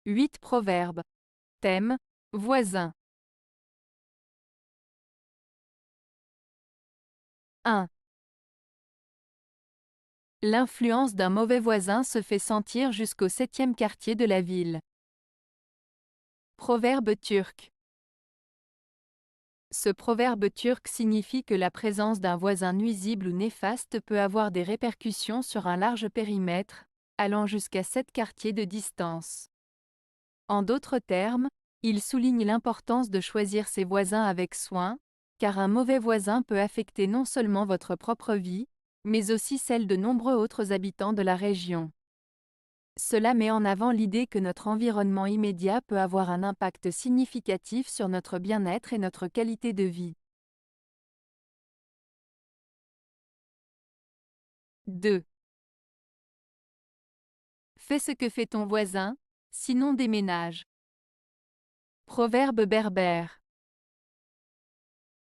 8 proverbes. Thème, voisin. 1. L'influence d'un mauvais voisin se fait sentir jusqu'au 7e quartier de la ville. Proverbe turc. Ce proverbe turc signifie que la présence d'un voisin nuisible ou néfaste peut avoir des répercussions sur un large périmètre, allant jusqu'à 7 quartiers de distance. En d'autres termes, il souligne l'importance de choisir ses voisins avec soin, car un mauvais voisin peut affecter non seulement votre propre vie, mais aussi celle de nombreux autres habitants de la région. Cela met en avant l'idée que notre environnement immédiat peut avoir un impact significatif sur notre bien-être et notre qualité de vie. 2. Fais ce que fait ton voisin, sinon déménage. Proverbe berbère.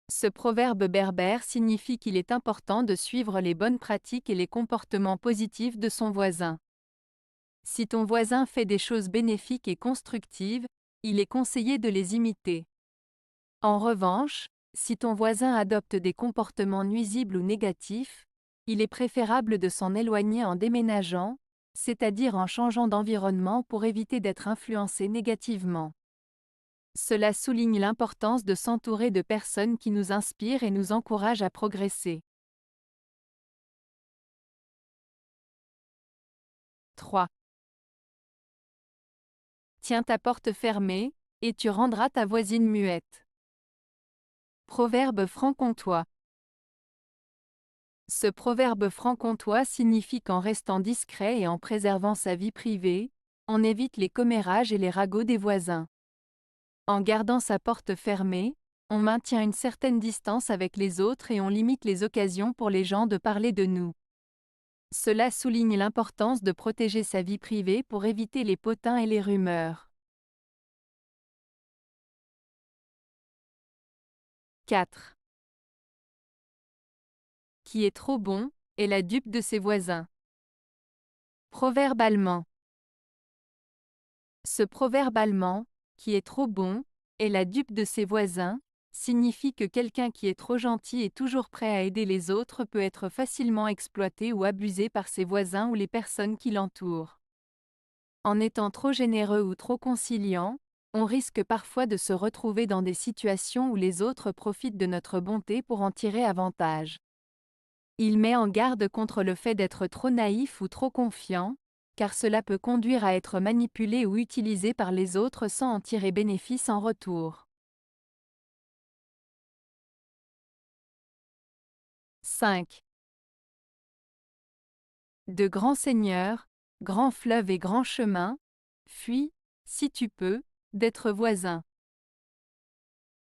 Ce proverbe berbère signifie qu'il est important de suivre les bonnes pratiques et les comportements positifs de son voisin. Si ton voisin fait des choses bénéfiques et constructives, il est conseillé de les imiter. En revanche, si ton voisin adopte des comportements nuisibles ou négatifs, il est préférable de s'en éloigner en déménageant, c'est-à-dire en changeant d'environnement pour éviter d'être influencé négativement. Cela souligne l'importance de s'entourer de personnes qui nous inspirent et nous encouragent à progresser. 3. Tiens ta porte fermée, et tu rendras ta voisine muette. Proverbe franc-comtois. Ce proverbe franc-comtois signifie qu'en restant discret et en préservant sa vie privée, on évite les commérages et les ragots des voisins. En gardant sa porte fermée, on maintient une certaine distance avec les autres et on limite les occasions pour les gens de parler de nous. Cela souligne l'importance de protéger sa vie privée pour éviter les potins et les rumeurs. 4. Qui est trop bon, est la dupe de ses voisins. Proverbe allemand. Ce proverbe allemand, qui est trop bon, est la dupe de ses voisins, signifie que quelqu'un qui est trop gentil et toujours prêt à aider les autres peut être facilement exploité ou abusé par ses voisins ou les personnes qui l'entourent. En étant trop généreux ou trop conciliant, on risque parfois de se retrouver dans des situations où les autres profitent de notre bonté pour en tirer avantage. Il met en garde contre le fait d'être trop naïf ou trop confiant, car cela peut conduire à être manipulé ou utilisé par les autres sans en tirer bénéfice en retour. 5. De grands seigneurs, grands fleuves et grands chemins, fuis, si tu peux, d'être voisin.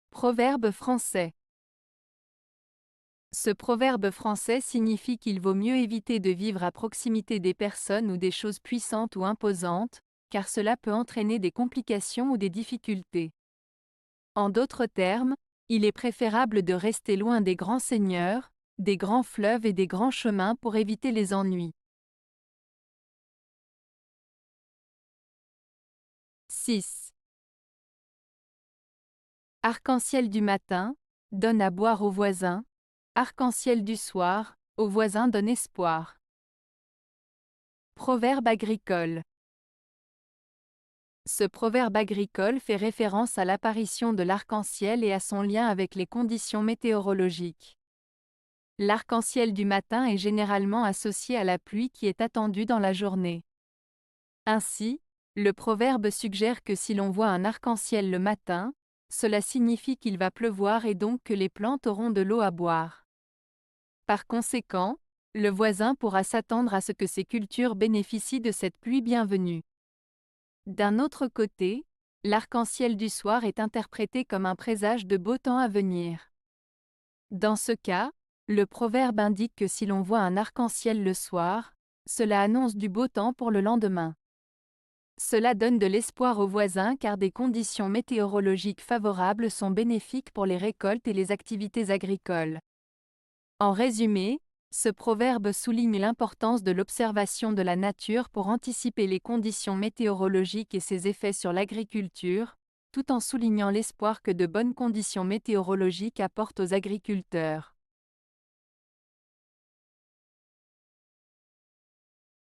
Proverbe français. Ce proverbe français signifie qu'il vaut mieux éviter de vivre à proximité des personnes ou des choses puissantes ou imposantes, car cela peut entraîner des complications ou des difficultés. En d'autres termes, il est préférable de rester loin des grands seigneurs, des grands fleuves et des grands chemins pour éviter les ennuis. 6. Arc-en-ciel du matin, donne à boire aux voisins. Arc-en-ciel du soir, aux voisins donne espoir. Proverbe agricole. Ce proverbe agricole fait référence à l'apparition de l'arc-en-ciel et à son lien avec les conditions météorologiques. L'arc-en-ciel du matin est généralement associé à la pluie qui est attendue dans la journée. Ainsi, le proverbe suggère que si l'on voit un arc-en-ciel le matin, cela signifie qu'il va pleuvoir et donc que les plantes auront de l'eau à boire. Par conséquent, le voisin pourra s'attendre à ce que ses cultures bénéficient de cette pluie bienvenue. D'un autre côté, l'arc-en-ciel du soir est interprété comme un présage de beau temps à venir. Dans ce cas, le proverbe indique que si l'on voit un arc-en-ciel le soir, cela annonce du beau temps pour le lendemain. Cela donne de l'espoir aux voisins car des conditions météorologiques favorables sont bénéfiques pour les récoltes et les activités agricoles. En résumé, Ce proverbe souligne l'importance de l'observation de la nature pour anticiper les conditions météorologiques et ses effets sur l'agriculture, tout en soulignant l'espoir que de bonnes conditions météorologiques apportent aux agriculteurs.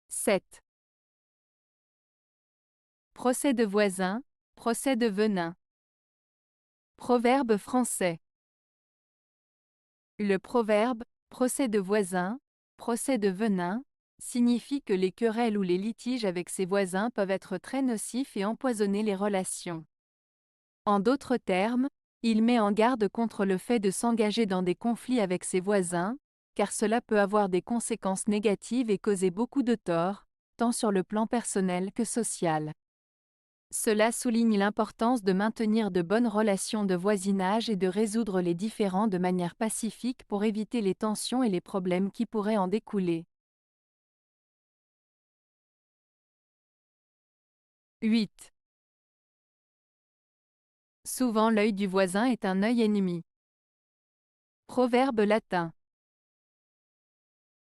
7. Procès de voisin, procès de venin. Proverbe français. Le proverbe « procès de voisin, procès de venin » signifie que les querelles ou les litiges avec ses voisins peuvent être très nocifs et empoisonner les relations. En d'autres termes, il met en garde contre le fait de s'engager dans des conflits avec ses voisins, car cela peut avoir des conséquences négatives et causer beaucoup de tort, tant sur le plan personnel que social. Cela souligne l'importance de maintenir de bonnes relations de voisinage et de résoudre les différends de manière pacifique pour éviter les tensions et les problèmes qui pourraient en découler. 8. Souvent l'œil du voisin est un œil ennemi. Proverbe latin.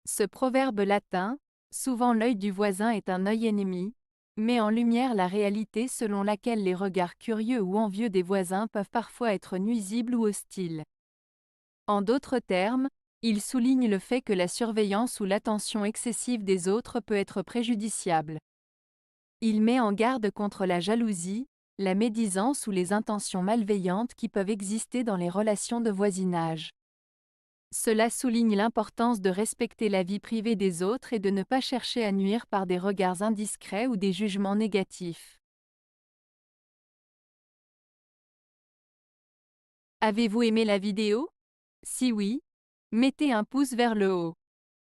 Ce proverbe latin, souvent l'œil du voisin est un œil ennemi, met en lumière la réalité selon laquelle les regards curieux ou envieux des voisins peuvent parfois être nuisibles ou hostiles. En d'autres termes, il souligne le fait que la surveillance ou l'attention excessive des autres peut être préjudiciable. Il met en garde contre la jalousie, la médisance ou les intentions malveillantes qui peuvent exister dans les relations de voisinage. Cela souligne l'importance de respecter la vie privée des autres et de ne pas chercher à nuire par des regards indiscrets ou des jugements négatifs. Avez-vous aimé la vidéo? Si oui, mettez un pouce vers le haut.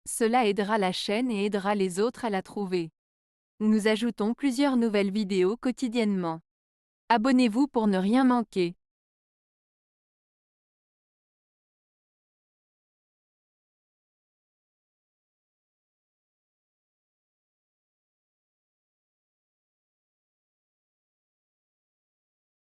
Cela aidera la chaîne et aidera les autres à la trouver. Nous ajoutons plusieurs nouvelles vidéos quotidiennement. Abonnez-vous pour ne rien manquer.